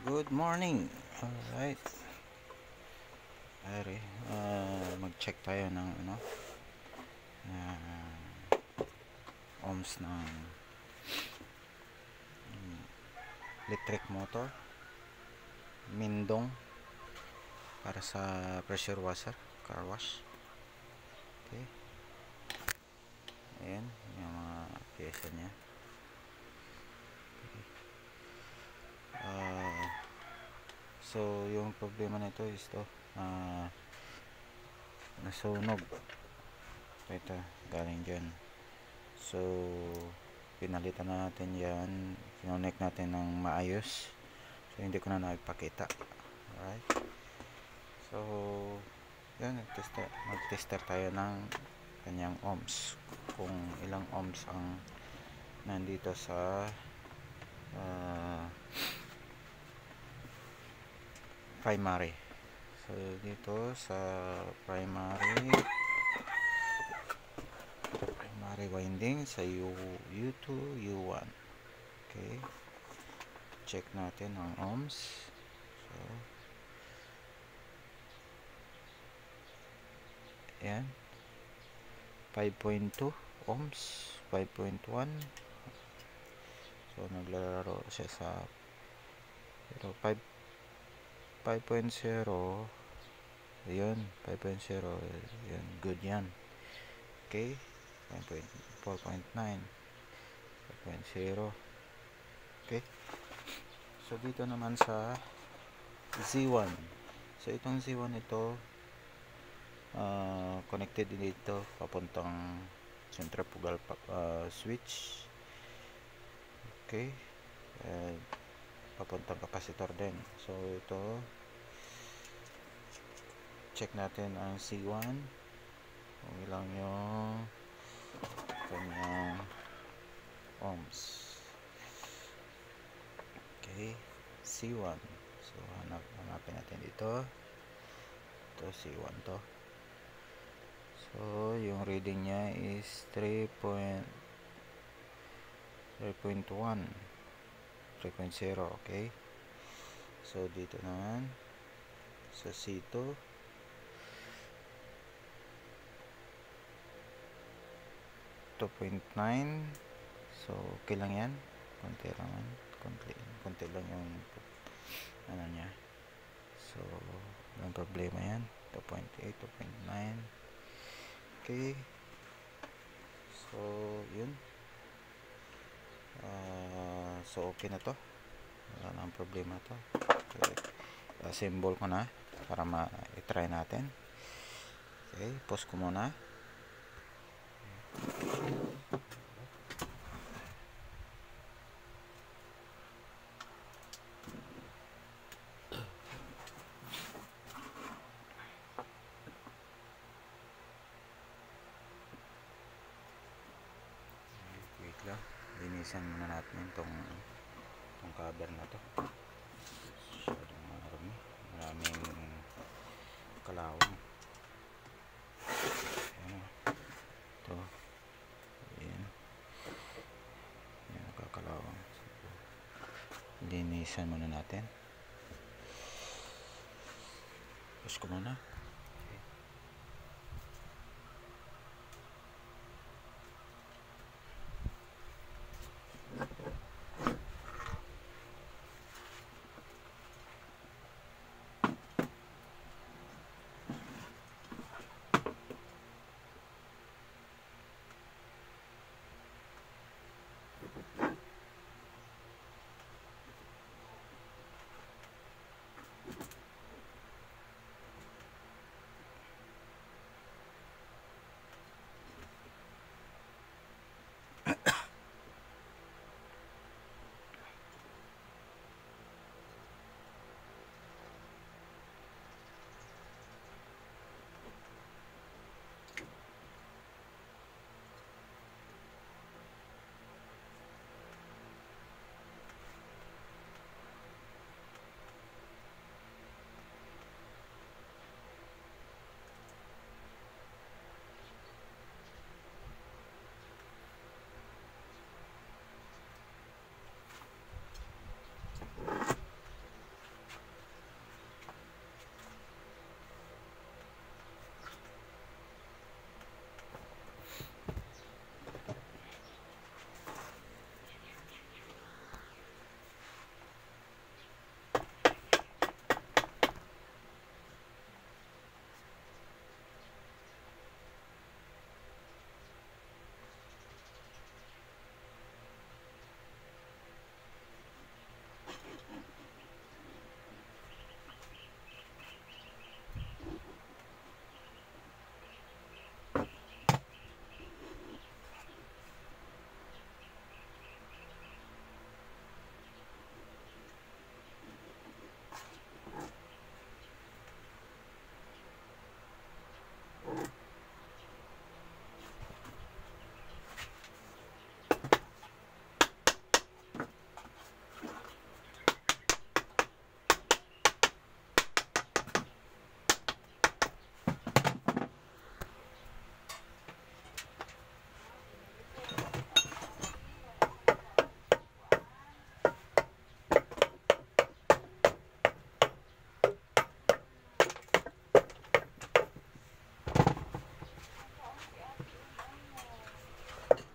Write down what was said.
Good morning. Alright. Ari, mag-check tayo ng ohms ng electric motor Mindong para sa pressure washer, car wash. Okay. Ayan, yung mga pyesa niya. So yung problema nito is to nasunog ito, galing dyan. So pinalitan na natin yan, kinonect natin ng maayos, so hindi ko na nagpakita. Alright, so yan, mag-tester tayo ng kanyang ohms, kung ilang ohms ang nandito sa primary. So dito sa primary winding sa U2, U1. Okay, check natin ang ohms. So ayan, 5.2 ohms, 5.1. so naglalaro siya sa, pero 5.0, ayun, 5.0, yun, good yan. Okay, 4.9, 5.0. okay, so dito naman sa Z1, so itong Z1 ito, connected dito papuntang centrifugal switch. Okay, papuntang capacitor din. So ito, check natin ang C1 kung ilang yung kanyang ohms. Okay, C1, so hanapin natin dito. Ito C1 to. So yung reading niya is 3.1, 3.0. okay, so dito naman sa C2, 2.9. so okay lang yan, konti lang yung ano niya, so walang problema yan. 2.8, 2.9. okay, so yun. So okay na to, wala nang problema to. Okay, symbol ko na para ma-try natin. Okay, pause ko muna. Wait lang, linisan muna natin itong cover na to. Masyadong marami, maraming kalawang. Ito, ayan, nakakalawang. Linisan muna natin. Push ko muna.